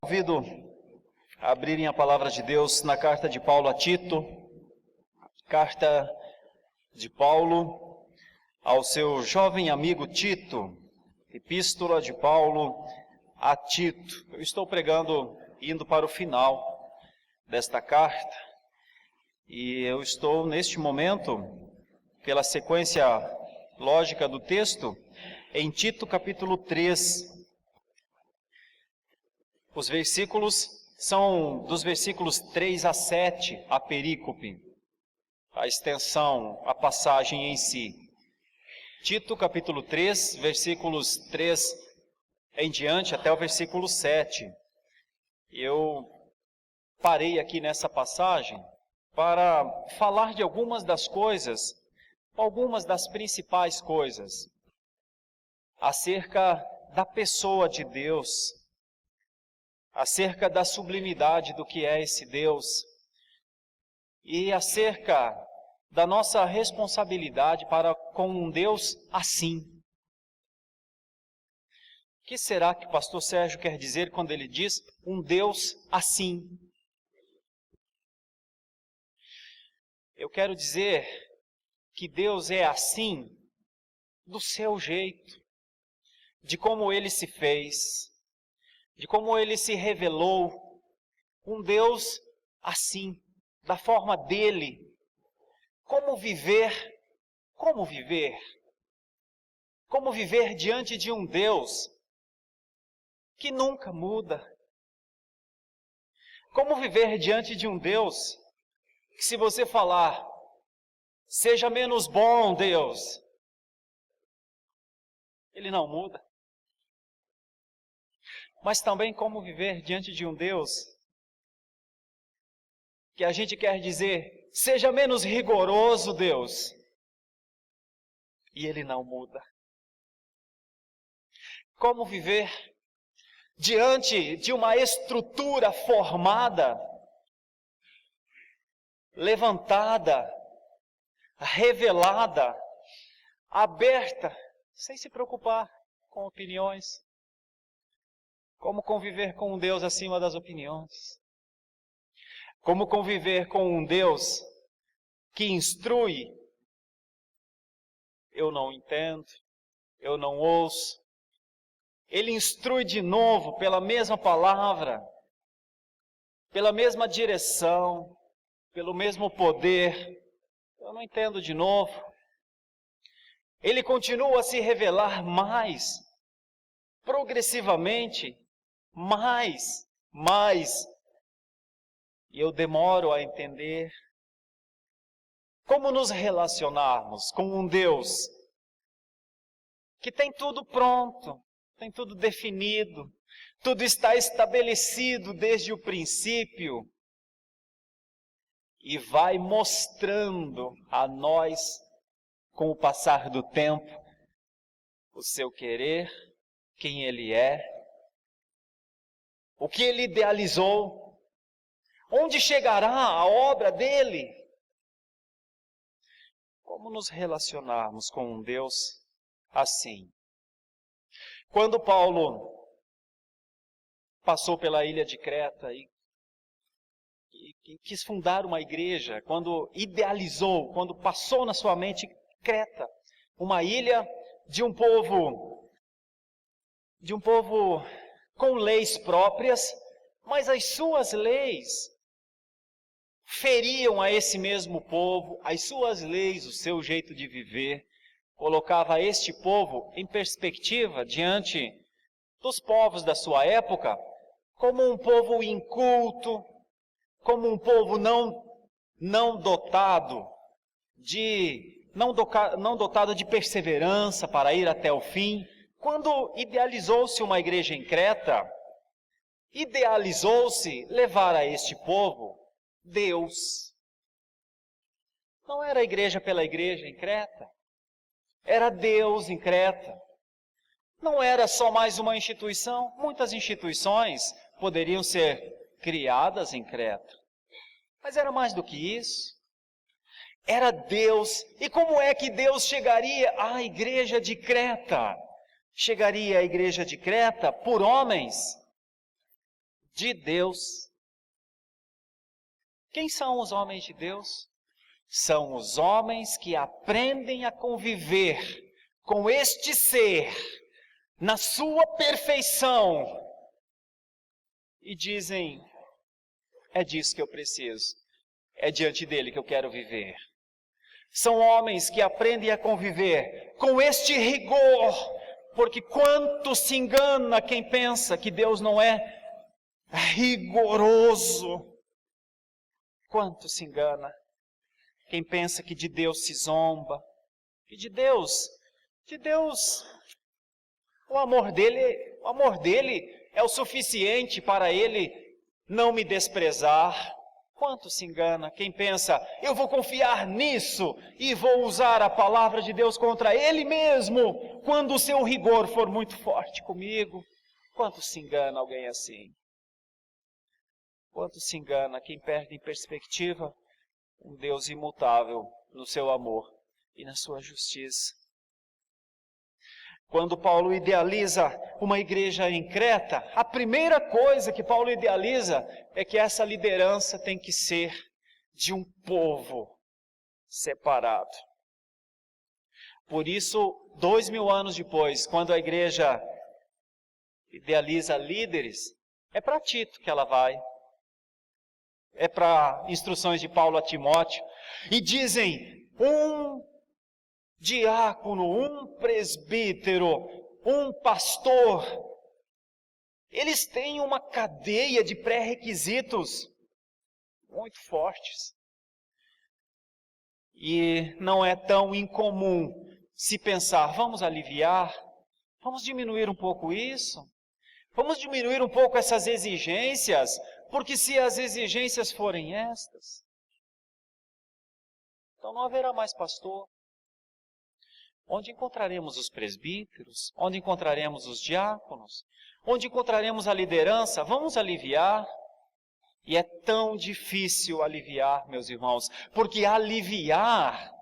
Convido a abrirem a palavra de Deus na carta de Paulo a Tito, carta de Paulo ao seu jovem amigo Tito, epístola de Paulo a Tito. Eu estou pregando indo para o final desta carta e eu estou neste momento, pela sequência lógica do texto, em Tito capítulo 3. Os versículos são dos versículos 3 a 7, a perícope, a extensão, a passagem em si. Tito capítulo 3, versículos 3 em diante até o versículo 7. Eu parei aqui nessa passagem para falar de algumas das coisas, algumas das principais coisas, acerca da pessoa de Deus, acerca da sublimidade do que é esse Deus e acerca da nossa responsabilidade para com um Deus assim. O que será que o pastor Sérgio quer dizer quando ele diz um Deus assim? Eu quero dizer que Deus é assim do seu jeito, de como ele se fez, de como ele se revelou, um Deus assim, da forma dele. Como viver diante de um Deus que nunca muda. Como viver diante de um Deus que, se você falar, seja menos bom, Deus, ele não muda. Mas também como viver diante de um Deus que a gente quer dizer, seja menos rigoroso, Deus, e ele não muda. Como viver diante de uma estrutura formada, levantada, revelada, aberta, sem se preocupar com opiniões. Como conviver com um Deus acima das opiniões? Como conviver com um Deus que instrui? Eu não entendo, eu não ouço. Ele instrui de novo pela mesma palavra, pela mesma direção, pelo mesmo poder. Eu não entendo de novo. Ele continua a se revelar mais, progressivamente, mais. E eu demoro a entender como nos relacionarmos com um Deus que tem tudo pronto, tem tudo definido, tudo está estabelecido desde o princípio e vai mostrando a nós, com o passar do tempo, o seu querer, quem Ele é, o que Ele idealizou, onde chegará a obra dEle. Como nos relacionarmos com um Deus assim? Quando Paulo passou pela ilha de Creta e quis fundar uma igreja, quando idealizou, quando passou na sua mente Creta, uma ilha de um povo com leis próprias, mas as suas leis feriam a esse mesmo povo, as suas leis, o seu jeito de viver, colocava este povo em perspectiva diante dos povos da sua época, como um povo inculto, como um povo não dotado de perseverança para ir até o fim. Quando idealizou-se uma igreja em Creta, idealizou-se levar a este povo Deus. Não era a igreja pela igreja em Creta, era Deus em Creta. Não era só mais uma instituição, muitas instituições poderiam ser criadas em Creta, mas era mais do que isso. Era Deus. E como é que Deus chegaria à igreja de Creta? Chegaria à igreja de Creta por homens de Deus. Quem são os homens de Deus? São os homens que aprendem a conviver com este ser na sua perfeição e dizem: é disso que eu preciso, é diante dele que eu quero viver. São homens que aprendem a conviver com este rigor, porque quanto se engana quem pensa que Deus não é rigoroso. Quanto se engana quem pensa que de Deus se zomba, que de Deus, o amor dele é o suficiente para ele não me desprezar. Quanto se engana quem pensa: eu vou confiar nisso e vou usar a palavra de Deus contra ele mesmo, quando o seu rigor for muito forte comigo. Quanto se engana alguém assim? Quanto se engana quem perde em perspectiva um Deus imutável no seu amor e na sua justiça. Quando Paulo idealiza uma igreja em Creta, a primeira coisa que Paulo idealiza é que essa liderança tem que ser de um povo separado. Por isso, 2000 anos depois, quando a igreja idealiza líderes, é para Tito que ela vai. É para instruções de Paulo a Timóteo. E dizem: um diácono, um presbítero, um pastor. Eles têm uma cadeia de pré-requisitos muito fortes. E não é tão incomum se pensar: vamos aliviar, vamos diminuir um pouco isso, vamos diminuir um pouco essas exigências, porque se as exigências forem estas, então não haverá mais pastor. Onde encontraremos os presbíteros? Onde encontraremos os diáconos? Onde encontraremos a liderança? Vamos aliviar. E é tão difícil aliviar, meus irmãos, porque aliviar,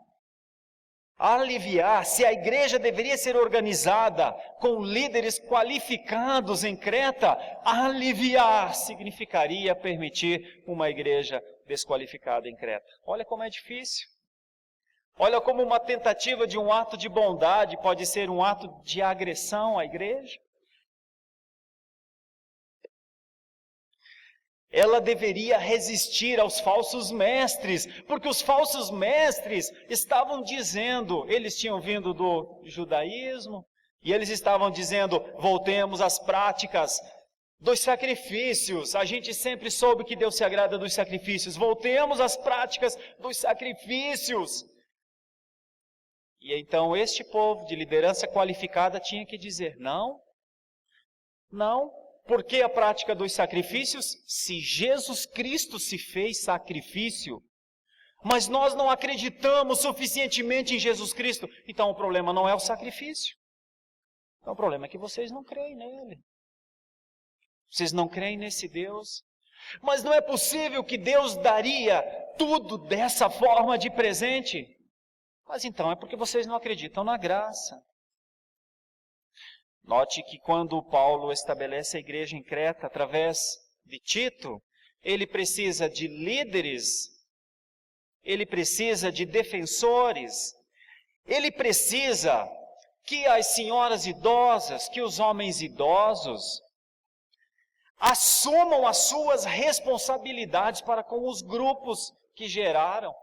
se a igreja deveria ser organizada com líderes qualificados em Creta, aliviar significaria permitir uma igreja desqualificada em Creta. Olha como é difícil. Olha como uma tentativa de um ato de bondade pode ser um ato de agressão à igreja. Ela deveria resistir aos falsos mestres, porque os falsos mestres estavam dizendo, eles tinham vindo do judaísmo, e eles estavam dizendo: voltemos às práticas dos sacrifícios. A gente sempre soube que Deus se agrada dos sacrifícios. Voltemos às práticas dos sacrifícios. E então este povo de liderança qualificada tinha que dizer: não, por que a prática dos sacrifícios? Se Jesus Cristo se fez sacrifício, mas nós não acreditamos suficientemente em Jesus Cristo, então o problema não é o sacrifício. Então o problema é que vocês não creem nele. Vocês não creem nesse Deus. Mas não é possível que Deus daria tudo dessa forma de presente. Mas então é porque vocês não acreditam na graça. Note que quando Paulo estabelece a igreja em Creta através de Tito, ele precisa de líderes, ele precisa de defensores, ele precisa que as senhoras idosas, que os homens idosos assumam as suas responsabilidades para com os grupos que geraram.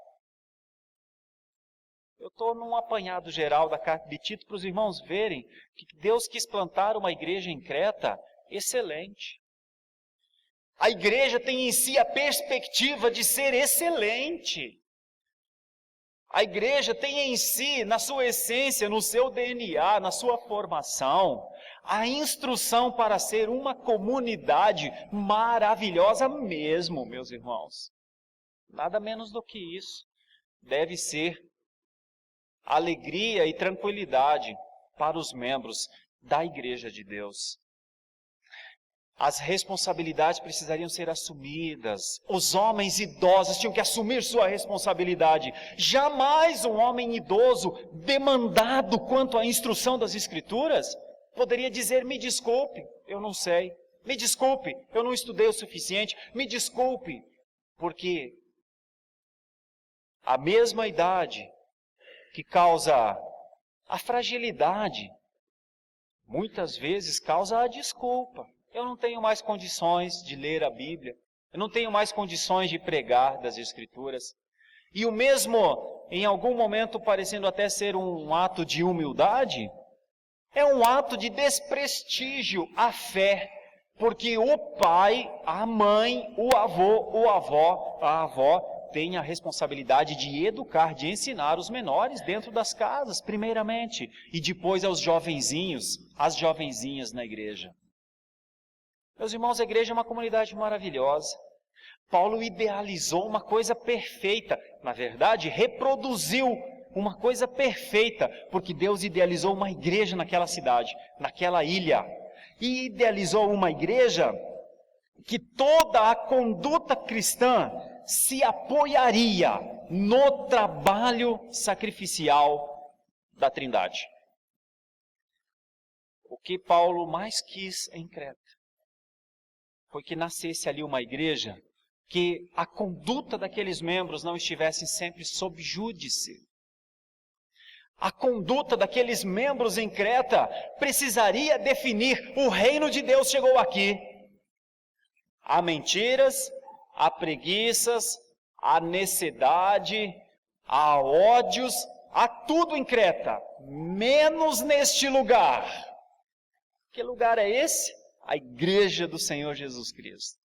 Eu estou num apanhado geral da carta de Tito para os irmãos verem que Deus quis plantar uma igreja em Creta excelente. A igreja tem em si a perspectiva de ser excelente. A igreja tem em si, na sua essência, no seu DNA, na sua formação, a instrução para ser uma comunidade maravilhosa mesmo, meus irmãos. Nada menos do que isso. Deve ser alegria e tranquilidade para os membros da igreja de Deus. As responsabilidades precisariam ser assumidas. Os homens idosos tinham que assumir sua responsabilidade. Jamais um homem idoso, demandado quanto à instrução das Escrituras, poderia dizer: me desculpe, eu não sei, Me desculpe, eu não estudei o suficiente. Me desculpe, porque a mesma idade que causa a fragilidade, muitas vezes causa a desculpa. Eu não tenho mais condições de ler a Bíblia. Eu não tenho mais condições de pregar das Escrituras. E o mesmo, em algum momento, parecendo até ser um ato de humildade, é um ato de desprestígio à fé. Porque o pai, a mãe, o avô, a avó, tem a responsabilidade de educar, de ensinar os menores dentro das casas, primeiramente, e depois aos jovenzinhos, às jovenzinhas na igreja. Meus irmãos, a igreja é uma comunidade maravilhosa. Paulo idealizou uma coisa perfeita, na verdade, reproduziu uma coisa perfeita, porque Deus idealizou uma igreja naquela cidade, naquela ilha, e idealizou uma igreja que toda a conduta cristã se apoiaria no trabalho sacrificial da Trindade. O que Paulo mais quis em Creta foi que nascesse ali uma igreja que a conduta daqueles membros não estivesse sempre sob júdice. A conduta daqueles membros em Creta precisaria definir: o reino de Deus chegou aqui. Há mentiras, há preguiças, há necessidade, há ódios, há tudo em Creta, menos neste lugar. Que lugar é esse? A igreja do Senhor Jesus Cristo.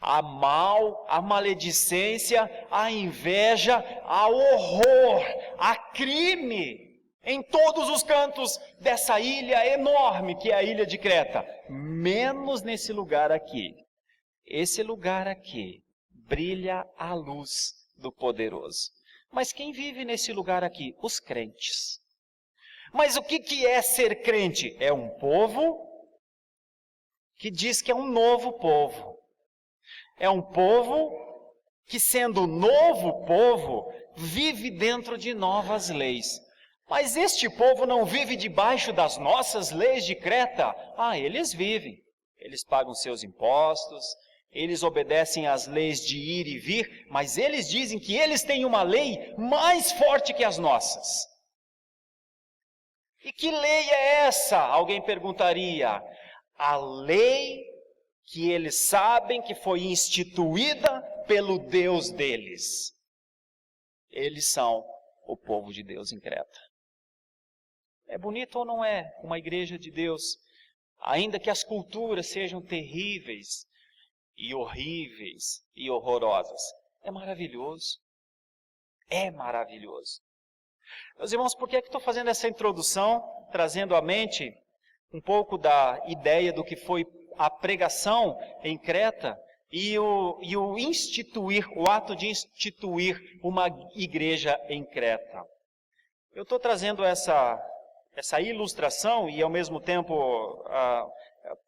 Há mal, há maledicência, há inveja, há horror, há crime em todos os cantos dessa ilha enorme que é a ilha de Creta, menos nesse lugar aqui. Esse lugar aqui brilha a luz do poderoso. Mas quem vive nesse lugar aqui? Os crentes. Mas o que é ser crente? É um povo que diz que é um novo povo. É um povo que, sendo novo povo, vive dentro de novas leis. Mas este povo não vive debaixo das nossas leis de Creta? Eles vivem. Eles pagam seus impostos, eles obedecem às leis de ir e vir, mas eles dizem que eles têm uma lei mais forte que as nossas. E que lei é essa? Alguém perguntaria. A lei que eles sabem que foi instituída pelo Deus deles. Eles são o povo de Deus em Creta. É bonito ou não é uma igreja de Deus? Ainda que as culturas sejam terríveis e horríveis e horrorosas. É maravilhoso. É maravilhoso. Meus irmãos, por que estou fazendo essa introdução, trazendo à mente um pouco da ideia do que foi a pregação em Creta e o ato de instituir uma igreja em Creta? Eu estou trazendo essa ilustração e, ao mesmo tempo,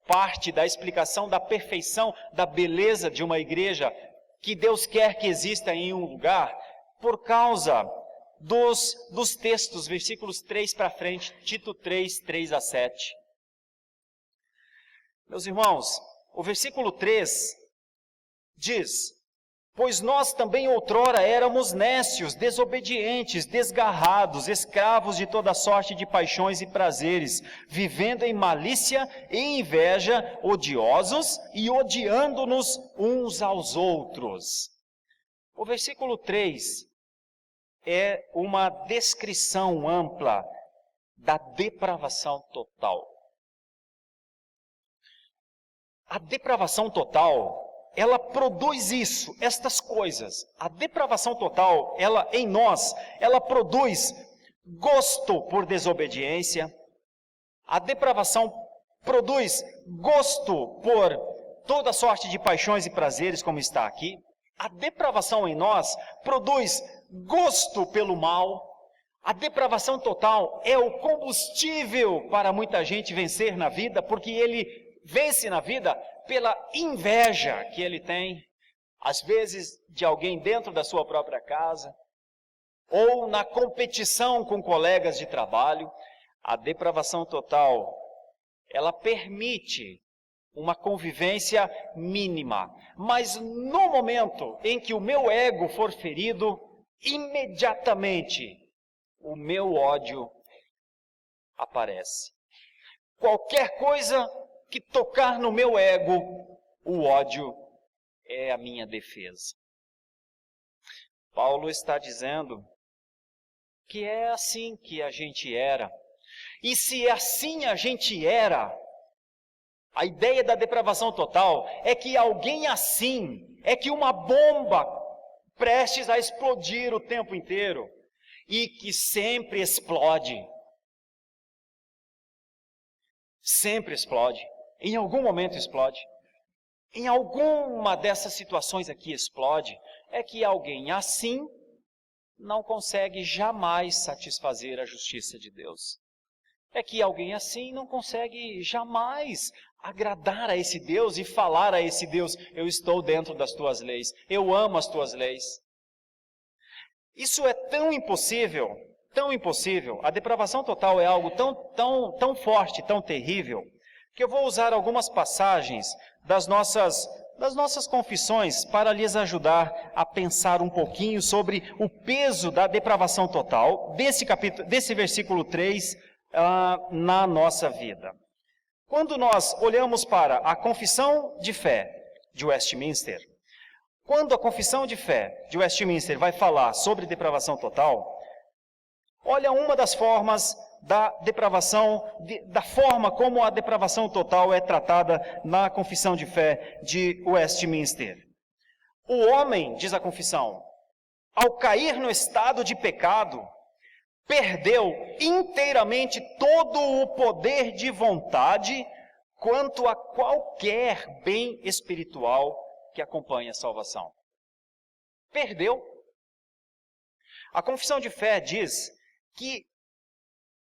parte da explicação da perfeição, da beleza de uma igreja que Deus quer que exista em um lugar, por causa dos textos, versículos 3 para frente, Tito 3, 3 a 7. Meus irmãos, o versículo 3 diz: pois nós também outrora éramos nécios, desobedientes, desgarrados, escravos de toda sorte de paixões e prazeres, vivendo em malícia e inveja, odiosos e odiando-nos uns aos outros. O versículo 3 é uma descrição ampla da depravação total. A depravação total, ela produz estas coisas. A depravação total, em nós, ela produz gosto por desobediência. A depravação produz gosto por toda sorte de paixões e prazeres, como está aqui. A depravação em nós produz gosto pelo mal. A depravação total é o combustível para muita gente vencer na vida, porque ele vence na vida pela inveja que ele tem, às vezes de alguém dentro da sua própria casa, ou na competição com colegas de trabalho. A depravação total ela permite uma convivência mínima. Mas no momento em que o meu ego for ferido, imediatamente o meu ódio aparece. Qualquer coisa que tocar no meu ego, o ódio é a minha defesa. Paulo está dizendo que é assim que a gente era. E se assim a gente era, a ideia da depravação total é que alguém assim, é que uma bomba prestes a explodir o tempo inteiro e que sempre explode. Sempre explode. Em algum momento explode. Em alguma dessas situações aqui explode. É que alguém assim não consegue jamais satisfazer a justiça de Deus. É que alguém assim não consegue jamais agradar a esse Deus e falar a esse Deus: eu estou dentro das tuas leis, eu amo as tuas leis. Isso é tão impossível, a depravação total é algo tão forte, tão terrível, que eu vou usar algumas passagens das nossas confissões para lhes ajudar a pensar um pouquinho sobre o peso da depravação total, desse versículo 3, na nossa vida. Quando nós olhamos para a confissão de fé de Westminster, quando a confissão de fé de Westminster vai falar sobre depravação total, olha uma das formas da depravação, da forma como a depravação total é tratada na confissão de fé de Westminster. O homem, diz a confissão, ao cair no estado de pecado, perdeu inteiramente todo o poder de vontade quanto a qualquer bem espiritual que acompanha a salvação. Perdeu. A confissão de fé diz que,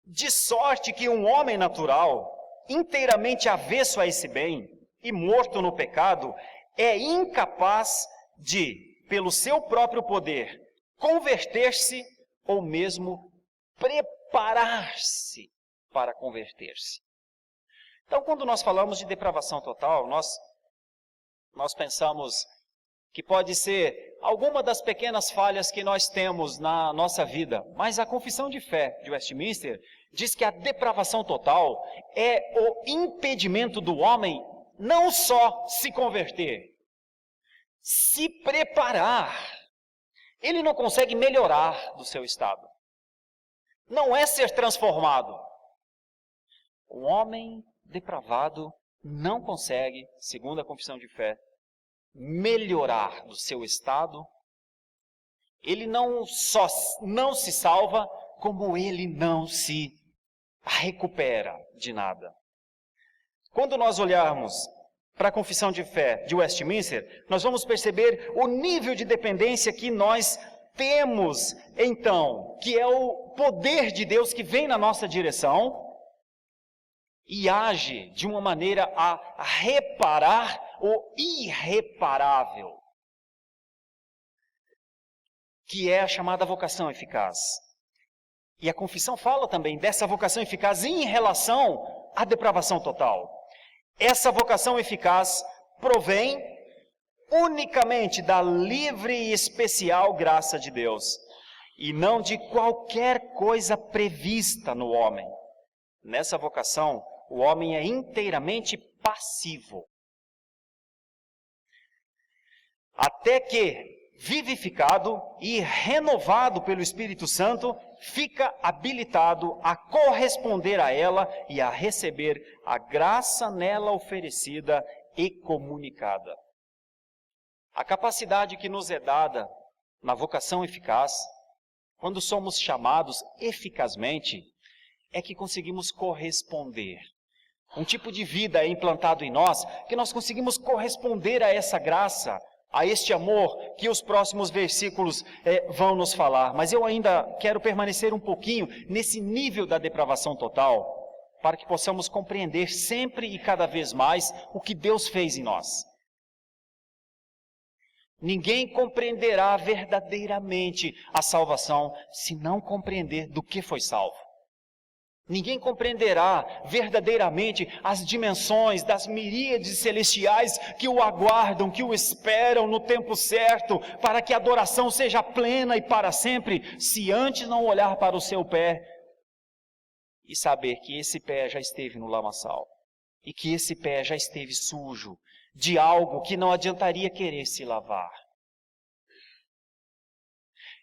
de sorte que um homem natural, inteiramente avesso a esse bem e morto no pecado, é incapaz de, pelo seu próprio poder, converter-se ou mesmo preparar-se para converter-se. Então, quando nós falamos de depravação total, nós pensamos que pode ser alguma das pequenas falhas que nós temos na nossa vida. Mas a confissão de fé de Westminster diz que a depravação total é o impedimento do homem não só se converter, se preparar. Ele não consegue melhorar do seu estado. Não é ser transformado. O homem depravado não consegue, segundo a confissão de fé, melhorar do seu estado. Ele não só não se salva, como ele não se recupera de nada. Quando nós olharmos para a confissão de fé de Westminster, nós vamos perceber o nível de dependência que nós temos, então, que é o poder de Deus que vem na nossa direção e age de uma maneira a reparar o irreparável, que é a chamada vocação eficaz. E a confissão fala também dessa vocação eficaz em relação à depravação total. Essa vocação eficaz provém unicamente da livre e especial graça de Deus, e não de qualquer coisa prevista no homem. Nessa vocação, o homem é inteiramente passivo. Até que, vivificado e renovado pelo Espírito Santo, fica habilitado a corresponder a ela e a receber a graça nela oferecida e comunicada. A capacidade que nos é dada na vocação eficaz, quando somos chamados eficazmente, é que conseguimos corresponder. Um tipo de vida é implantado em nós que nós conseguimos corresponder a essa graça, a este amor que os próximos versículos vão nos falar. Mas eu ainda quero permanecer um pouquinho nesse nível da depravação total, para que possamos compreender sempre e cada vez mais o que Deus fez em nós. Ninguém compreenderá verdadeiramente a salvação se não compreender do que foi salvo. Ninguém compreenderá verdadeiramente as dimensões das miríades celestiais que o aguardam, que o esperam no tempo certo, para que a adoração seja plena e para sempre, se antes não olhar para o seu pé e saber que esse pé já esteve no lamaçal, e que esse pé já esteve sujo de algo que não adiantaria querer se lavar.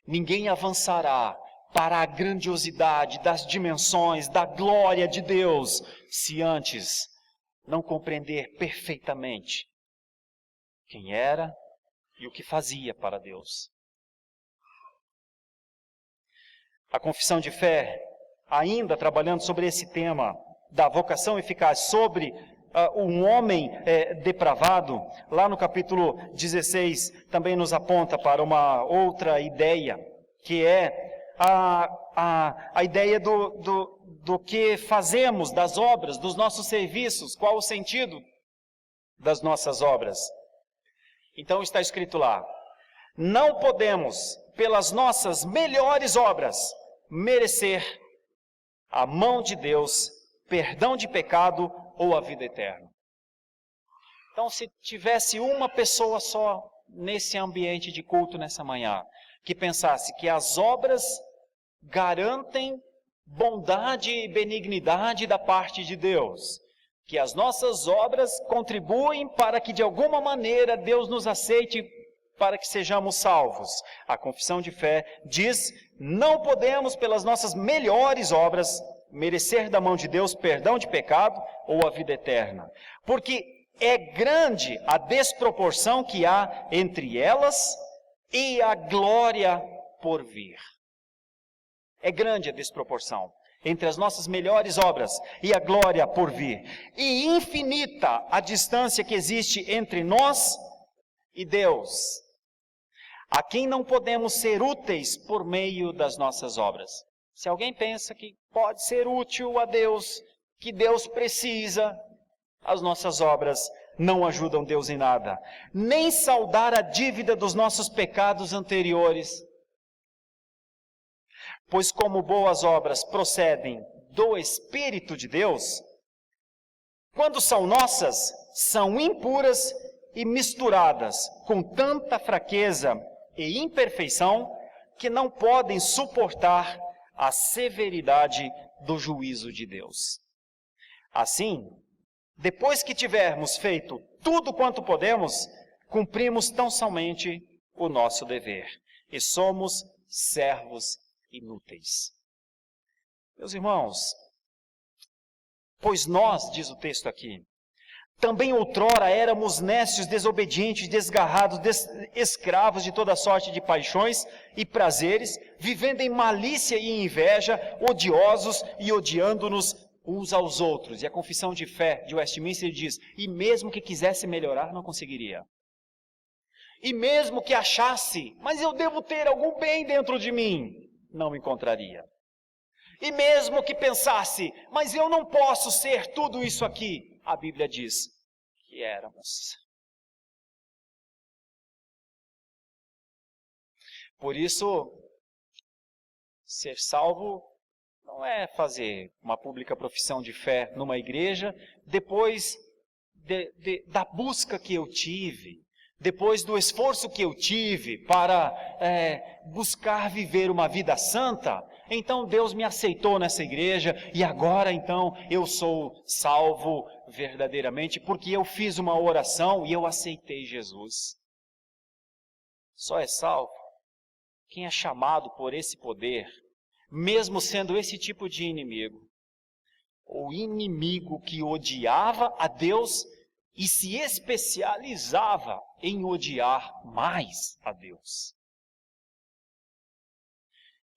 Ninguém avançará para a grandiosidade das dimensões, da glória de Deus, se antes não compreender perfeitamente quem era e o que fazia para Deus. A confissão de fé, ainda trabalhando sobre esse tema da vocação eficaz, sobre um homem depravado, lá no capítulo 16, também nos aponta para uma outra ideia, que é a ideia do que fazemos, das obras, dos nossos serviços, qual o sentido das nossas obras. Então está escrito lá: não podemos, pelas nossas melhores obras, merecer a mão de Deus, perdão de pecado ou a vida eterna. Então, se tivesse uma pessoa só nesse ambiente de culto nessa manhã, que pensasse que as obras garantem bondade e benignidade da parte de Deus, que as nossas obras contribuem para que de alguma maneira Deus nos aceite para que sejamos salvos. A confissão de fé diz: não podemos pelas nossas melhores obras merecer da mão de Deus perdão de pecado ou a vida eterna, porque é grande a desproporção que há entre elas e a glória por vir. É grande a desproporção entre as nossas melhores obras e a glória por vir. E infinita a distância que existe entre nós e Deus, a quem não podemos ser úteis por meio das nossas obras. Se alguém pensa que pode ser útil a Deus, que Deus precisa, as nossas obras não ajudam Deus em nada. Nem saldar a dívida dos nossos pecados anteriores. Pois como boas obras procedem do Espírito de Deus, quando são nossas, são impuras e misturadas com tanta fraqueza e imperfeição que não podem suportar a severidade do juízo de Deus. Assim, depois que tivermos feito tudo quanto podemos, cumprimos tão somente o nosso dever e somos servos inúteis. Meus irmãos, pois nós, diz o texto aqui, também outrora éramos nécios, desobedientes, desgarrados, escravos de toda sorte de paixões e prazeres, vivendo em malícia e inveja, odiosos e odiando-nos uns aos outros. E a confissão de fé de Westminster diz: e mesmo que quisesse melhorar, não conseguiria. E mesmo que achasse, mas eu devo ter algum bem dentro de mim, não encontraria. E mesmo que pensasse, mas eu não posso ser tudo isso aqui, a Bíblia diz que éramos. Por isso, ser salvo não é fazer uma pública profissão de fé numa igreja, depois da busca que eu tive, depois do esforço que eu tive para buscar viver uma vida santa. Então Deus me aceitou nessa igreja e agora então eu sou salvo verdadeiramente porque eu fiz uma oração e eu aceitei Jesus. Só é salvo quem é chamado por esse poder, mesmo sendo esse tipo de inimigo. O inimigo que odiava a Deus e se especializava em odiar mais a Deus.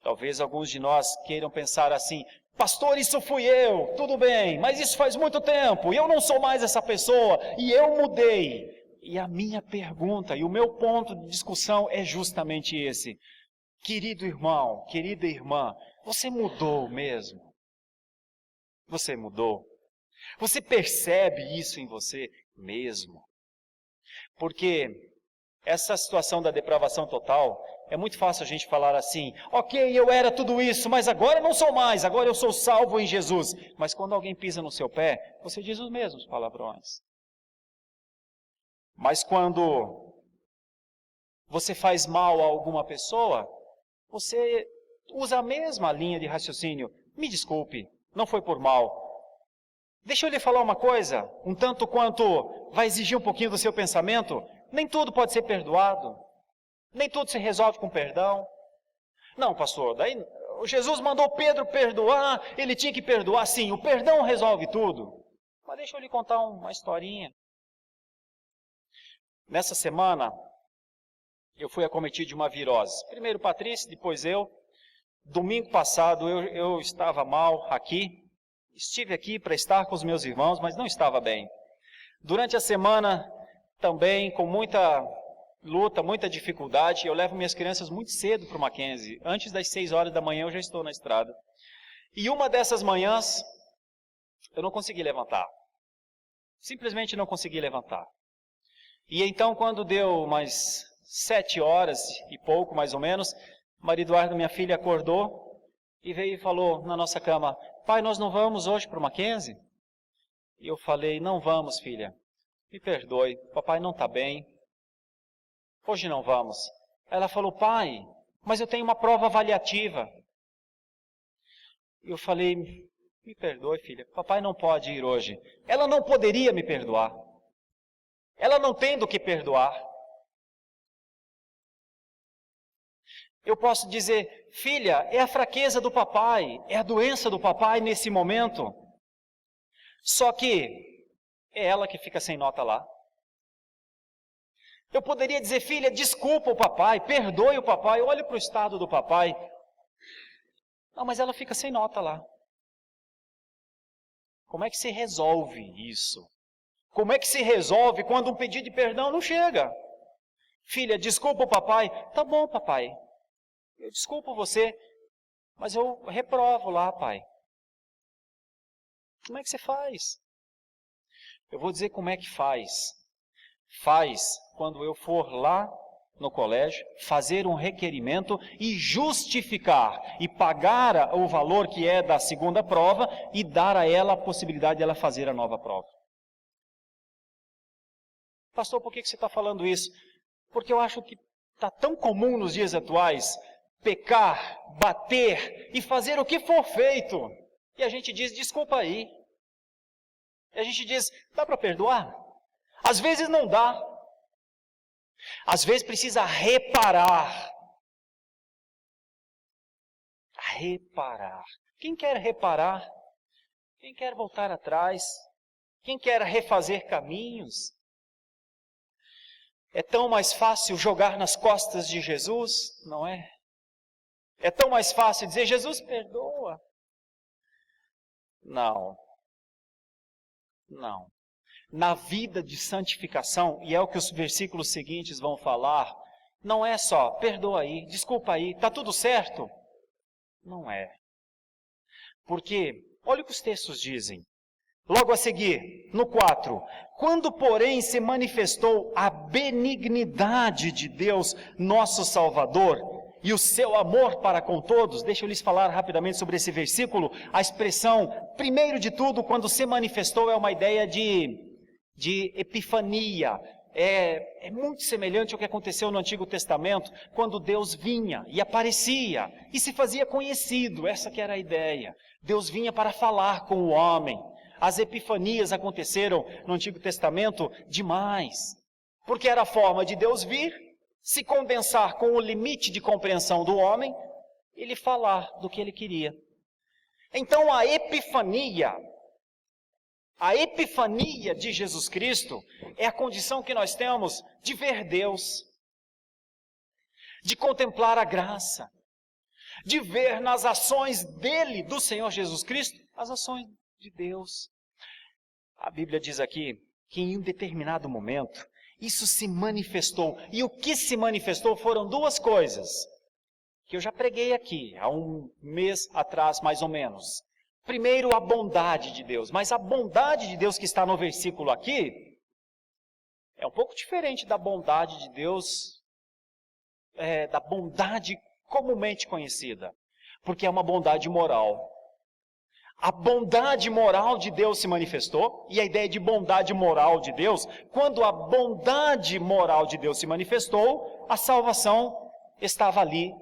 Talvez alguns de nós queiram pensar assim: pastor, isso fui eu, tudo bem, mas isso faz muito tempo, e eu não sou mais essa pessoa, e eu mudei. E a minha pergunta, e o meu ponto de discussão é justamente esse: querido irmão, querida irmã, você mudou mesmo? Você mudou? Você percebe isso em você mesmo? Porque essa situação da depravação total, é muito fácil a gente falar assim, ok, eu era tudo isso, mas agora não sou mais, agora eu sou salvo em Jesus. Mas quando alguém pisa no seu pé, você diz os mesmos palavrões. Mas quando você faz mal a alguma pessoa, você usa a mesma linha de raciocínio. Me desculpe, não foi por mal. Deixa eu lhe falar uma coisa, um tanto quanto vai exigir um pouquinho do seu pensamento. Nem tudo pode ser perdoado. Nem tudo se resolve com perdão. Não, pastor, daí Jesus mandou Pedro perdoar, ele tinha que perdoar. Sim, o perdão resolve tudo. Mas deixa eu lhe contar uma historinha. Nessa semana, eu fui acometido de uma virose. Primeiro Patrícia, depois eu. Domingo passado eu estava mal aqui. Estive aqui para estar com os meus irmãos, mas não estava bem. Durante a semana, também com muita luta, muita dificuldade, eu levo minhas crianças muito cedo para o Mackenzie. Antes das 6 horas da manhã eu já estou na estrada. E uma dessas manhãs, eu não consegui levantar. Simplesmente não consegui levantar. E então, quando deu umas 7 horas e pouco, mais ou menos, Maria Eduarda, minha filha, acordou e veio e falou na nossa cama, pai, nós não vamos hoje para o Mackenzie? E eu falei, não vamos, filha. Me perdoe, papai não está bem. Hoje não vamos. Ela falou, pai, mas eu tenho uma prova avaliativa. E eu falei, me perdoe, filha, papai não pode ir hoje. Ela não poderia me perdoar. Ela não tem do que perdoar. Eu posso dizer, filha, é a fraqueza do papai, é a doença do papai nesse momento. Só que é ela que fica sem nota lá. Eu poderia dizer, filha, desculpa o papai, perdoe o papai, olhe para o estado do papai. Não, mas ela fica sem nota lá. Como é que se resolve isso? Como é que se resolve quando um pedido de perdão não chega? Filha, desculpa o papai. Tá bom, papai. Eu desculpo você, mas eu reprovo lá, pai. Como é que você faz? Eu vou dizer como é que faz. Faz quando eu for lá no colégio, fazer um requerimento e justificar, e pagar o valor que é da segunda prova e dar a ela a possibilidade de ela fazer a nova prova. Pastor, por que você está falando isso? Porque eu acho que está tão comum nos dias atuais pecar, bater e fazer o que for feito. E a gente diz, desculpa aí. E a gente diz, dá para perdoar? Às vezes não dá. Às vezes precisa reparar. Reparar. Quem quer reparar? Quem quer voltar atrás? Quem quer refazer caminhos? É tão mais fácil jogar nas costas de Jesus, não é? É tão mais fácil dizer, Jesus perdoa. Não. Não. Na vida de santificação, e é o que os versículos seguintes vão falar, não é só, perdoa aí, desculpa aí, está tudo certo? Não é. Porque, olha o que os textos dizem. Logo a seguir, no 4, quando porém se manifestou a benignidade de Deus, nosso Salvador, e o seu amor para com todos, deixa eu lhes falar rapidamente sobre esse versículo, a expressão, primeiro de tudo, quando se manifestou, é uma ideia de epifania, é muito semelhante ao que aconteceu no Antigo Testamento, quando Deus vinha e aparecia, e se fazia conhecido, essa que era a ideia, Deus vinha para falar com o homem. As epifanias aconteceram no Antigo Testamento demais, porque era a forma de Deus vir, se condensar com o limite de compreensão do homem, e lhe falar do que ele queria. Então a epifania de Jesus Cristo é a condição que nós temos de ver Deus, de contemplar a graça, de ver nas ações dele, do Senhor Jesus Cristo, as ações de Deus. A Bíblia diz aqui que em um determinado momento, isso se manifestou. E o que se manifestou foram duas coisas, que eu já preguei aqui, há um mês atrás mais ou menos. Primeiro, a bondade de Deus. Mas a bondade de Deus que está no versículo aqui, É um pouco diferente da bondade de Deus, da bondade comumente conhecida, porque é uma bondade moral. A bondade moral de Deus se manifestou, e a ideia de bondade moral de Deus, quando a bondade moral de Deus se manifestou, a salvação estava ali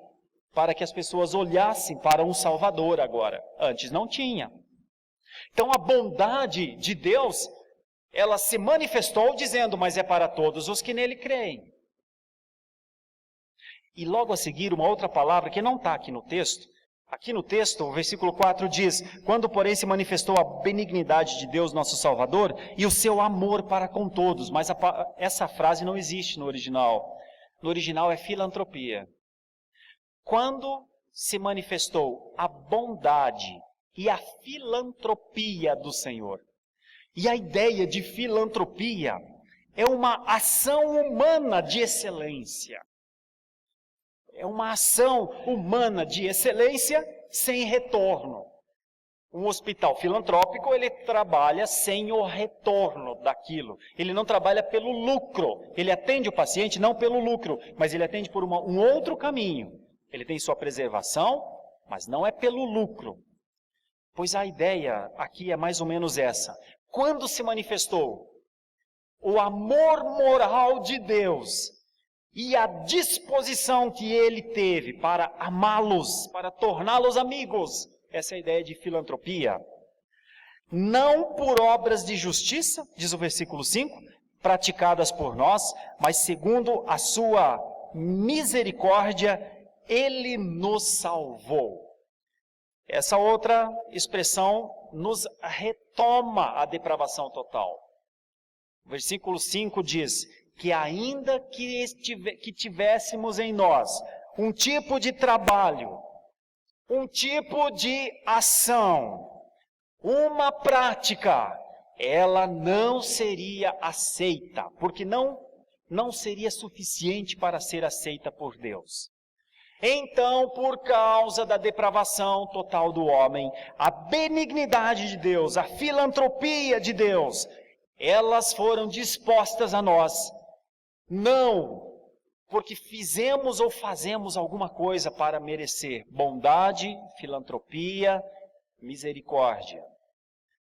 para que as pessoas olhassem para um Salvador agora. Antes não tinha. Então a bondade de Deus, ela se manifestou dizendo, mas é para todos os que nele creem. E logo a seguir, uma outra palavra que não está aqui no texto. Aqui no texto, o versículo 4 diz, quando porém se manifestou a benignidade de Deus, nosso Salvador, e o seu amor para com todos. Mas essa frase não existe no original. No original é filantropia. Quando se manifestou a bondade e a filantropia do Senhor. E a ideia de filantropia é uma ação humana de excelência. É uma ação humana de excelência sem retorno. Um hospital filantrópico, ele trabalha sem o retorno daquilo. Ele não trabalha pelo lucro. Ele atende o paciente não pelo lucro, mas ele atende por um outro caminho. Ele tem sua preservação, mas não é pelo lucro. Pois a ideia aqui é mais ou menos essa. Quando se manifestou o amor moral de Deus e a disposição que ele teve para amá-los, para torná-los amigos, essa é a ideia de filantropia. Não por obras de justiça, diz o versículo 5, praticadas por nós, mas segundo a sua misericórdia, ele nos salvou. Essa outra expressão nos retoma a depravação total. O versículo 5 diz que ainda que tivéssemos em nós um tipo de trabalho, um tipo de ação, uma prática, ela não seria aceita, porque não seria suficiente para ser aceita por Deus. Então, por causa da depravação total do homem, a benignidade de Deus, a filantropia de Deus, elas foram dispostas a nós, não porque fizemos ou fazemos alguma coisa para merecer bondade, filantropia, misericórdia,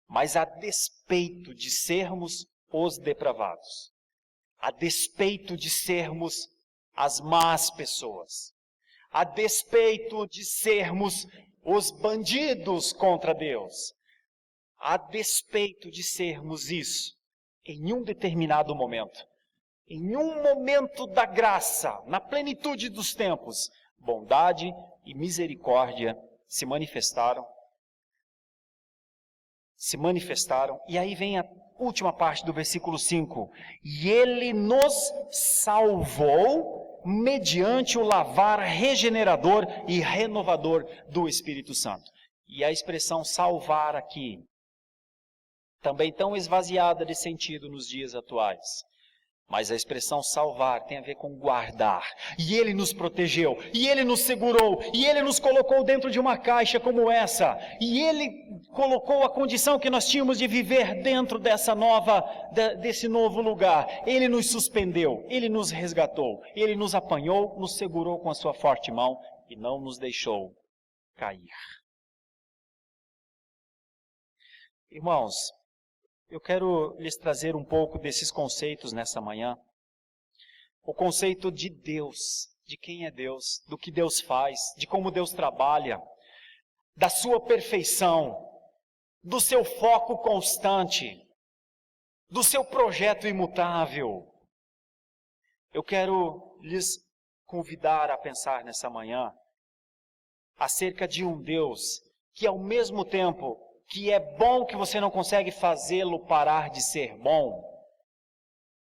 mas a despeito de sermos os depravados, a despeito de sermos as más pessoas, a despeito de sermos os bandidos contra Deus, a despeito de sermos isso, em um determinado momento, em um momento da graça, na plenitude dos tempos, bondade e misericórdia se manifestaram, e aí vem a última parte do versículo 5, e ele nos salvou mediante o lavar regenerador e renovador do Espírito Santo. E a expressão salvar aqui, também tão esvaziada de sentido nos dias atuais, mas a expressão salvar tem a ver com guardar. E ele nos protegeu, e ele nos segurou, e ele nos colocou dentro de uma caixa como essa, e ele colocou a condição que nós tínhamos de viver dentro desse novo lugar. Ele nos suspendeu, ele nos resgatou, ele nos apanhou, nos segurou com a sua forte mão e não nos deixou cair. Irmãos, eu quero lhes trazer um pouco desses conceitos nessa manhã. O conceito de Deus, de quem é Deus, do que Deus faz, de como Deus trabalha, da sua perfeição, do seu foco constante, do seu projeto imutável. Eu quero lhes convidar a pensar nessa manhã acerca de um Deus que ao mesmo tempo que é bom, que você não consegue fazê-lo parar de ser bom,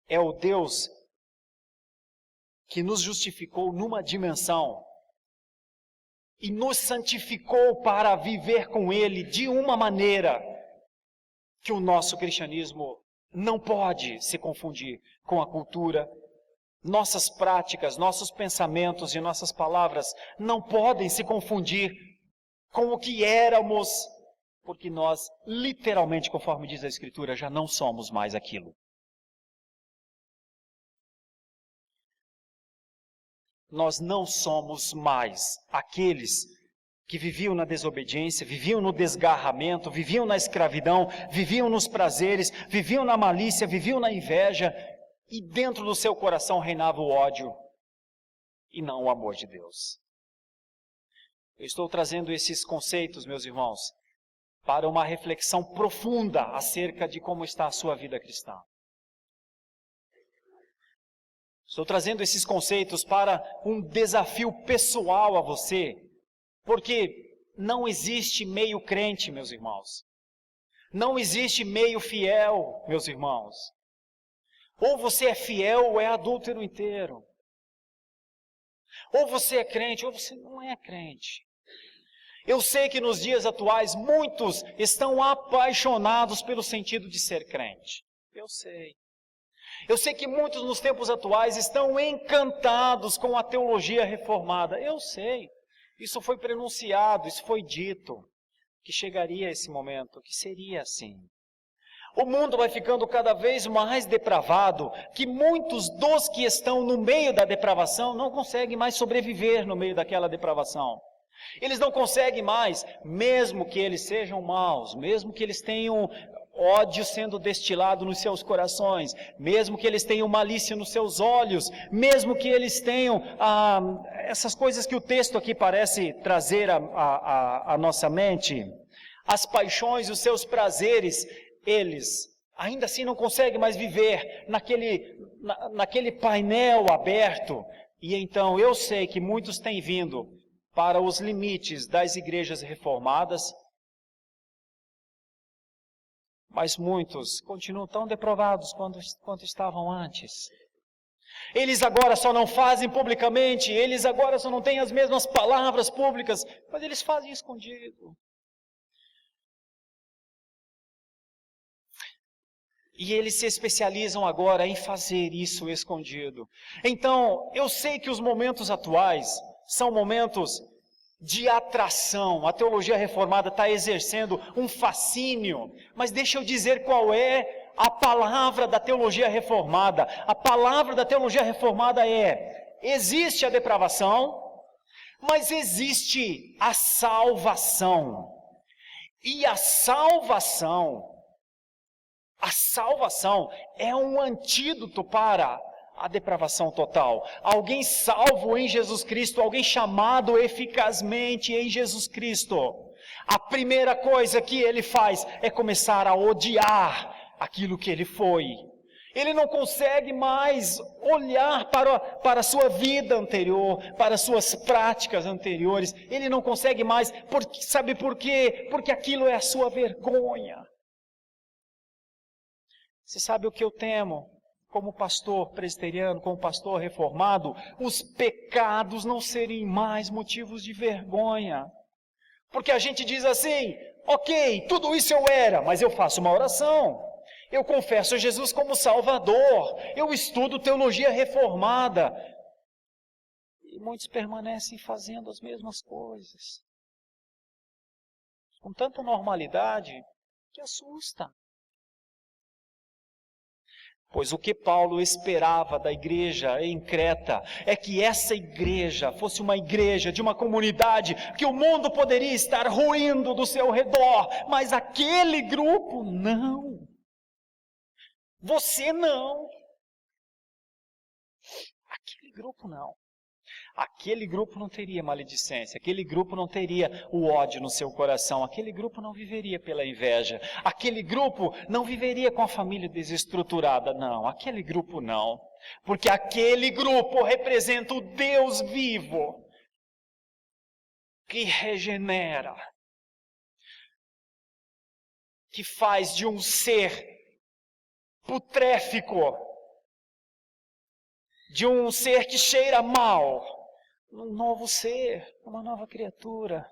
é o Deus que nos justificou numa dimensão e nos santificou para viver com Ele de uma maneira que o nosso cristianismo não pode se confundir com a cultura. Nossas práticas, nossos pensamentos e nossas palavras não podem se confundir com o que éramos, porque nós, literalmente, conforme diz a Escritura, já não somos mais aquilo. nós não somos mais aqueles que viviam na desobediência, viviam no desgarramento, viviam na escravidão, viviam nos prazeres, viviam na malícia, viviam na inveja, e dentro do seu coração reinava o ódio e não o amor de Deus. Eu estou trazendo esses conceitos, meus irmãos, para uma reflexão profunda acerca de como está a sua vida cristã. Estou trazendo esses conceitos para um desafio pessoal a você, porque não existe meio crente, meus irmãos. Não existe meio fiel, meus irmãos. Ou você é fiel ou é adúltero inteiro. Ou você é crente ou você não é crente. Eu sei que nos dias atuais muitos estão apaixonados pelo sentido de ser crente. Eu sei. Eu sei que muitos nos tempos atuais estão encantados com a teologia reformada. Eu sei. Isso foi pronunciado, isso foi dito, que chegaria esse momento, que seria assim. O mundo vai ficando cada vez mais depravado, que muitos dos que estão no meio da depravação não conseguem mais sobreviver no meio daquela depravação. Eles não conseguem mais, mesmo que eles sejam maus, mesmo que eles tenham ódio sendo destilado nos seus corações, mesmo que eles tenham malícia nos seus olhos, mesmo que eles tenham essas coisas que o texto aqui parece trazer à nossa mente, as paixões, os seus prazeres, eles ainda assim não conseguem mais viver naquele painel aberto. E então eu sei que muitos têm vindo para os limites das igrejas reformadas, mas muitos continuam tão depravados quanto estavam antes. Eles agora só não fazem publicamente, eles agora só não têm as mesmas palavras públicas, mas eles fazem escondido. E eles se especializam agora em fazer isso escondido. Então, eu sei que os momentos atuais são momentos de atração. A teologia reformada está exercendo um fascínio. Mas deixa eu dizer qual é a palavra da teologia reformada. A palavra da teologia reformada é: existe a depravação, mas existe a salvação. E a salvação é um antídoto para a depravação total. Alguém salvo em Jesus Cristo, alguém chamado eficazmente em Jesus Cristo. A primeira coisa que ele faz é começar a odiar aquilo que ele foi. Ele não consegue mais olhar para a sua vida anterior, para as suas práticas anteriores. Ele não consegue mais, sabe por quê? Porque aquilo é a sua vergonha. Você sabe o que eu temo? Como pastor presbiteriano, como pastor reformado, os pecados não serem mais motivos de vergonha. Porque a gente diz assim: ok, tudo isso eu era, mas eu faço uma oração. Eu confesso a Jesus como Salvador. Eu estudo teologia reformada. E muitos permanecem fazendo as mesmas coisas. Com tanta normalidade que assusta. Pois o que Paulo esperava da igreja em Creta é que essa igreja fosse uma igreja de uma comunidade que o mundo poderia estar ruindo do seu redor, mas aquele grupo não. Você não. Aquele grupo não. Aquele grupo não teria maledicência, aquele grupo não teria o ódio no seu coração, aquele grupo não viveria pela inveja, aquele grupo não viveria com a família desestruturada, não, aquele grupo não, porque aquele grupo representa o Deus vivo, que regenera, que faz de um ser putréfico, de um ser que cheira mal, um novo ser, uma nova criatura,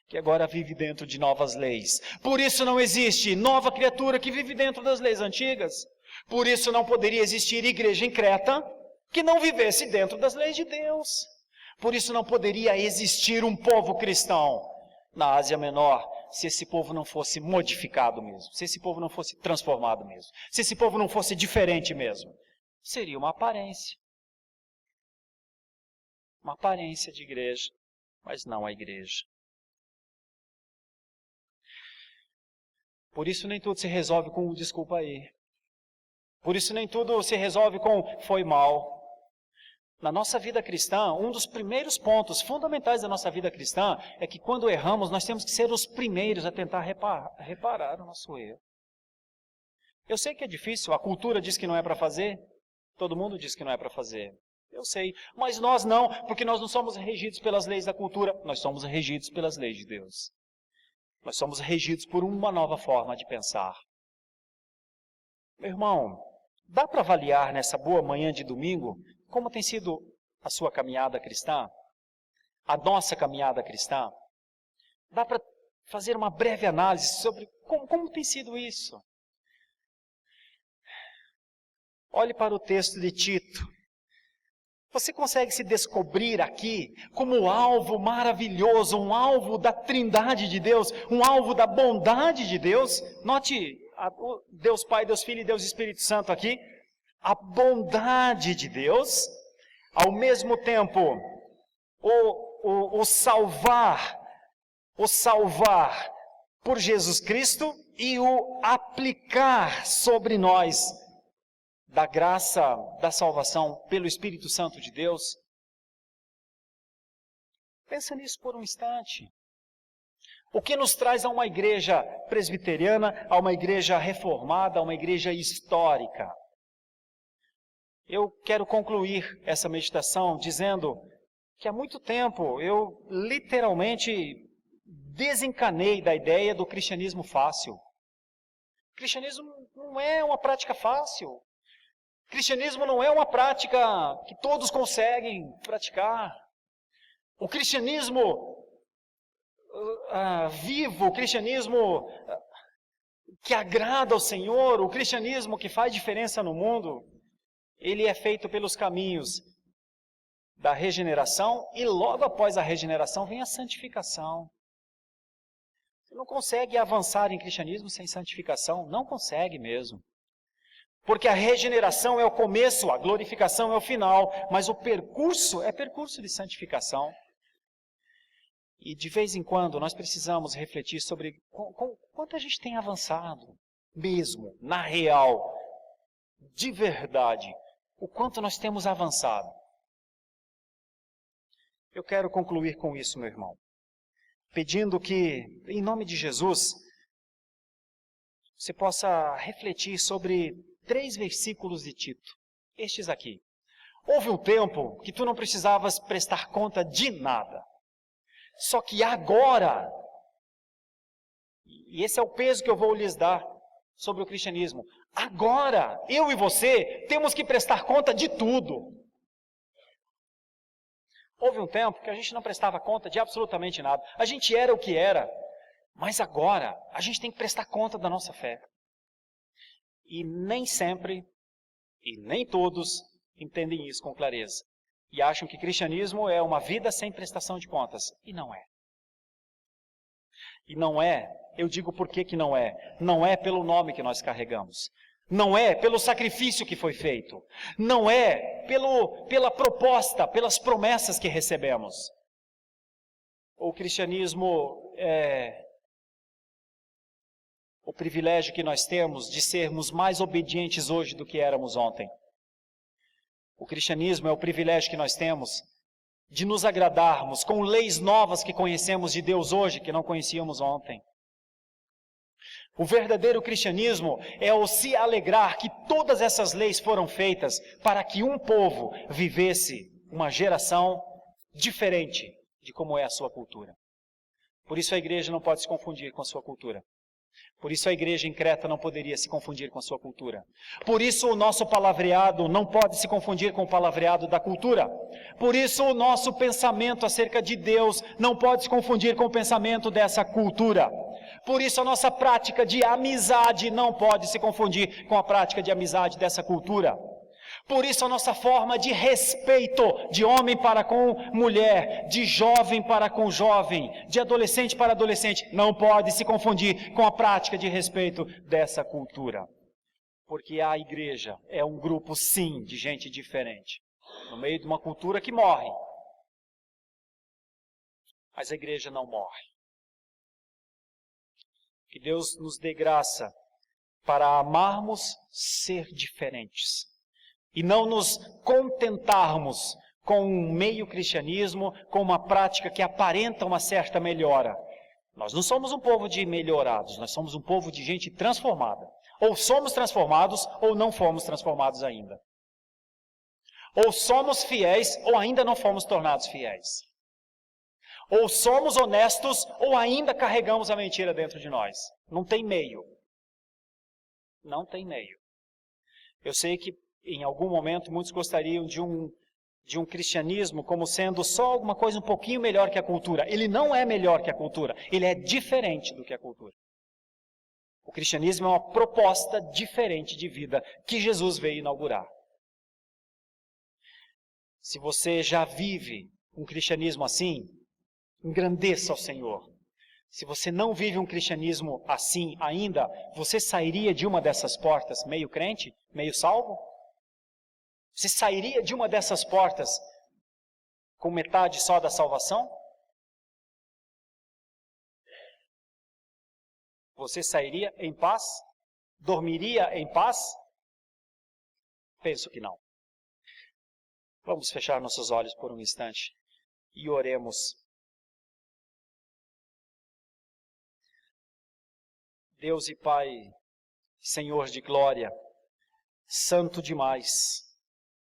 que agora vive dentro de novas leis. Por isso não existe nova criatura que vive dentro das leis antigas. Por isso não poderia existir igreja em Creta que não vivesse dentro das leis de Deus. Por isso não poderia existir um povo cristão na Ásia Menor, se esse povo não fosse modificado mesmo, se esse povo não fosse transformado mesmo, se esse povo não fosse diferente mesmo. Seria uma aparência. uma aparência de igreja, mas não a igreja. Por isso nem tudo se resolve com desculpa aí. Por isso nem tudo se resolve com foi mal. Na nossa vida cristã, um dos primeiros pontos fundamentais da nossa vida cristã é que quando erramos, nós temos que ser os primeiros a tentar reparar o nosso erro. Eu sei que é difícil, a cultura diz que não é para fazer, todo mundo diz que não é para fazer. Eu sei, mas nós não, porque nós não somos regidos pelas leis da cultura, nós somos regidos pelas leis de Deus. Nós somos regidos por uma nova forma de pensar. Meu irmão, dá para avaliar nessa boa manhã de domingo como tem sido a sua caminhada cristã? A nossa caminhada cristã? Dá para fazer uma breve análise sobre como tem sido isso? Olhe para o texto de Tito. Você consegue se descobrir aqui como alvo maravilhoso, um alvo da trindade de Deus, um alvo da bondade de Deus? Note Deus Pai, Deus Filho e Deus Espírito Santo aqui. A bondade de Deus, ao mesmo tempo o salvar por Jesus Cristo e o aplicar sobre nós da graça da salvação pelo Espírito Santo de Deus. Pensa nisso por um instante. O que nos traz a uma igreja presbiteriana, a uma igreja reformada, a uma igreja histórica? Eu quero concluir essa meditação dizendo que há muito tempo eu literalmente desencanei da ideia do cristianismo fácil. O cristianismo não é uma prática fácil. O cristianismo não é uma prática que todos conseguem praticar. O cristianismo vivo, o cristianismo que agrada ao Senhor, o cristianismo que faz diferença no mundo, ele é feito pelos caminhos da regeneração e logo após a regeneração vem a santificação. Você não consegue avançar em cristianismo sem santificação, não consegue mesmo. Porque a regeneração é o começo, a glorificação é o final, mas o percurso é percurso de santificação. E de vez em quando nós precisamos refletir sobre quanto a gente tem avançado, mesmo, na real, de verdade, o quanto nós temos avançado. Eu quero concluir com isso, meu irmão, pedindo que, em nome de Jesus, você possa refletir sobre 3 versículos de Tito, estes aqui. Houve um tempo que tu não precisavas prestar conta de nada. Só que agora, e esse é o peso que eu vou lhes dar sobre o cristianismo, agora, eu e você, temos que prestar conta de tudo. Houve um tempo que a gente não prestava conta de absolutamente nada. A gente era o que era, mas agora a gente tem que prestar conta da nossa fé. E nem sempre, e nem todos, entendem isso com clareza. E acham que cristianismo é uma vida sem prestação de contas. E não é. E não é, eu digo por que não é. Não é pelo nome que nós carregamos. Não é pelo sacrifício que foi feito. Não é pela proposta, pelas promessas que recebemos. O cristianismo é o privilégio que nós temos de sermos mais obedientes hoje do que éramos ontem. O cristianismo é o privilégio que nós temos de nos agradarmos com leis novas que conhecemos de Deus hoje, que não conhecíamos ontem. O verdadeiro cristianismo é o se alegrar que todas essas leis foram feitas para que um povo vivesse uma geração diferente de como é a sua cultura. Por isso a igreja não pode se confundir com a sua cultura. Por isso a igreja em Creta não poderia se confundir com a sua cultura. Por isso o nosso palavreado não pode se confundir com o palavreado da cultura. Por isso o nosso pensamento acerca de Deus não pode se confundir com o pensamento dessa cultura. Por isso a nossa prática de amizade não pode se confundir com a prática de amizade dessa cultura. Por isso a nossa forma de respeito de homem para com mulher, de jovem para com jovem, de adolescente para adolescente, não pode se confundir com a prática de respeito dessa cultura. Porque a igreja é um grupo, sim, de gente diferente, no meio de uma cultura que morre, mas a igreja não morre. Que Deus nos dê graça para amarmos ser diferentes e não nos contentarmos com um meio cristianismo, com uma prática que aparenta uma certa melhora. Nós não somos um povo de melhorados, nós somos um povo de gente transformada. Ou somos transformados ou não fomos transformados ainda. Ou somos fiéis ou ainda não fomos tornados fiéis. Ou somos honestos ou ainda carregamos a mentira dentro de nós. Não tem meio. Não tem meio. Eu sei que em algum momento muitos gostariam de um cristianismo como sendo só alguma coisa um pouquinho melhor que a cultura. Ele não é melhor que a cultura, ele é diferente do que a cultura. O cristianismo é uma proposta diferente de vida que Jesus veio inaugurar. Se você já vive um cristianismo assim, engrandeça ao Senhor. Se você não vive um cristianismo assim ainda, você sairia de uma dessas portas meio crente, meio salvo? Você sairia de uma dessas portas com metade só da salvação? Você sairia em paz? Dormiria em paz? Penso que não. Vamos fechar nossos olhos por um instante e oremos. Deus e Pai, Senhor de glória, santo demais,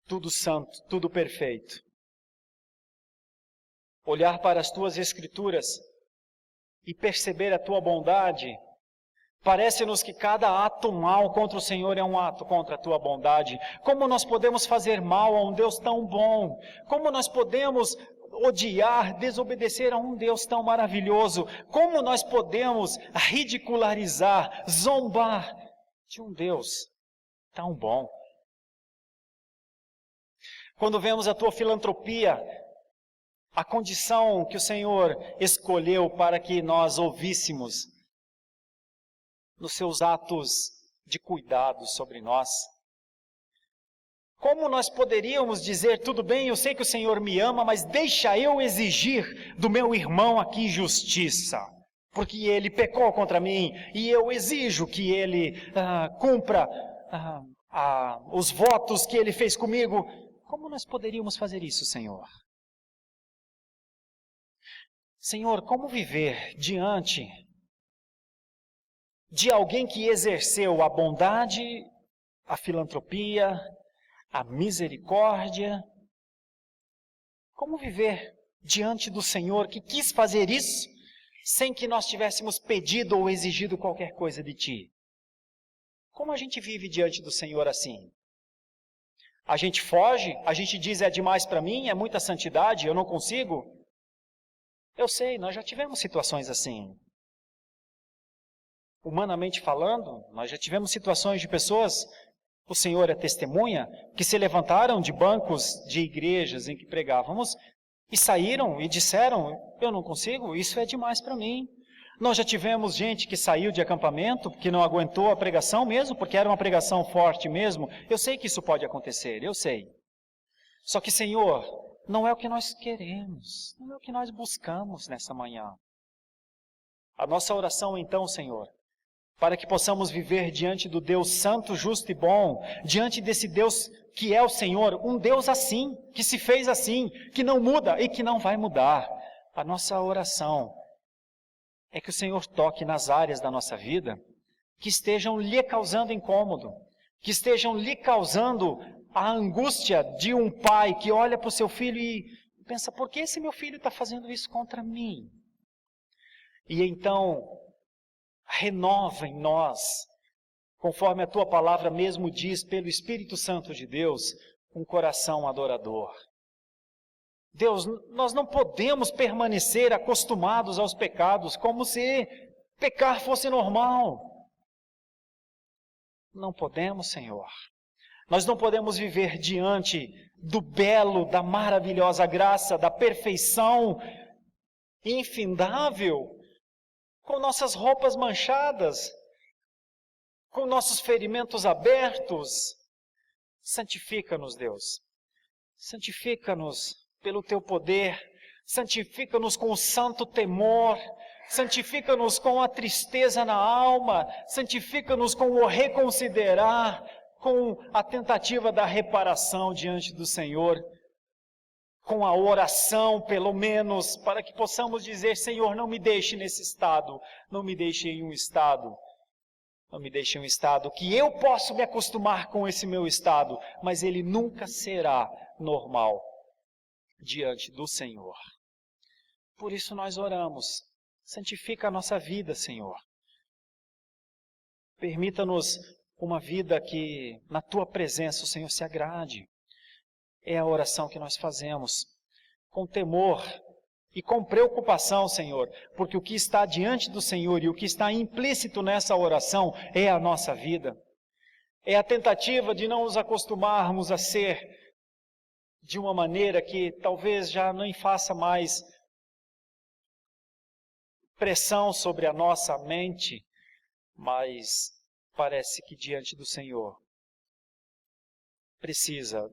tudo santo, tudo perfeito. Olhar para as Tuas Escrituras e perceber a Tua bondade, parece-nos que cada ato mal contra o Senhor é um ato contra a Tua bondade. Como nós podemos fazer mal a um Deus tão bom? Como nós podemos odiar, desobedecer a um Deus tão maravilhoso? Como nós podemos ridicularizar, zombar de um Deus tão bom? Quando vemos a Tua filantropia, a condição que o Senhor escolheu para que nós ouvíssemos nos seus atos de cuidado sobre nós. Como nós poderíamos dizer, tudo bem, eu sei que o Senhor me ama, mas deixa eu exigir do meu irmão aqui justiça, porque ele pecou contra mim, e eu exijo que ele cumpra os votos que ele fez comigo. Como nós poderíamos fazer isso, Senhor? Senhor, como viver diante de alguém que exerceu a bondade, a filantropia, a misericórdia? Como viver diante do Senhor que quis fazer isso sem que nós tivéssemos pedido ou exigido qualquer coisa de Ti? Como a gente vive diante do Senhor assim? A gente foge, a gente diz é demais para mim, é muita santidade, eu não consigo? Eu sei, nós já tivemos situações assim. Humanamente falando, nós já tivemos situações de pessoas, o Senhor é testemunha, que se levantaram de bancos de igrejas em que pregávamos e saíram e disseram, eu não consigo, isso é demais para mim. Nós já tivemos gente que saiu de acampamento, que não aguentou a pregação mesmo, porque era uma pregação forte mesmo. Eu sei que isso pode acontecer, eu sei. Só que, Senhor, não é o que nós queremos, não é o que nós buscamos nessa manhã. A nossa oração então, Senhor, para que possamos viver diante do Deus santo, justo e bom, diante desse Deus que é o Senhor, um Deus assim, que se fez assim, que não muda e que não vai mudar. A nossa oração é que o Senhor toque nas áreas da nossa vida que estejam lhe causando incômodo, que estejam lhe causando a angústia de um pai que olha para o seu filho e pensa, por que esse meu filho está fazendo isso contra mim? E então, renova em nós, conforme a Tua palavra mesmo diz, pelo Espírito Santo de Deus, um coração adorador. Deus, nós não podemos permanecer acostumados aos pecados, como se pecar fosse normal. Não podemos, Senhor. Nós não podemos viver diante do belo, da maravilhosa graça, da perfeição infindável, com nossas roupas manchadas, com nossos ferimentos abertos. Santifica-nos, Deus. Santifica-nos pelo Teu poder. santifica-nos com o santo temor, santifica-nos com a tristeza na alma, santifica-nos com o reconsiderar, com a tentativa da reparação diante do Senhor, com a oração, pelo menos, para que possamos dizer: Senhor, não me deixe nesse estado, não me deixe em um estado que eu posso me acostumar com esse meu estado, mas ele nunca será normal diante do Senhor. Por isso nós oramos: santifica a nossa vida, Senhor. Permita-nos uma vida que na Tua presença o Senhor se agrade. É a oração que nós fazemos, com temor e com preocupação, Senhor, porque o que está diante do Senhor e o que está implícito nessa oração é a nossa vida. É a tentativa de não nos acostumarmos a ser de uma maneira que talvez já nem faça mais pressão sobre a nossa mente, mas parece que diante do Senhor precisa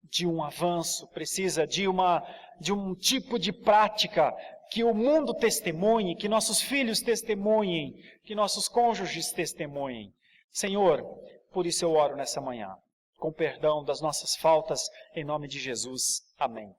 de um avanço, precisa de um tipo de prática que o mundo testemunhe, que nossos filhos testemunhem, que nossos cônjuges testemunhem. Senhor, por isso eu oro nessa manhã, com perdão das nossas faltas, em nome de Jesus. Amém.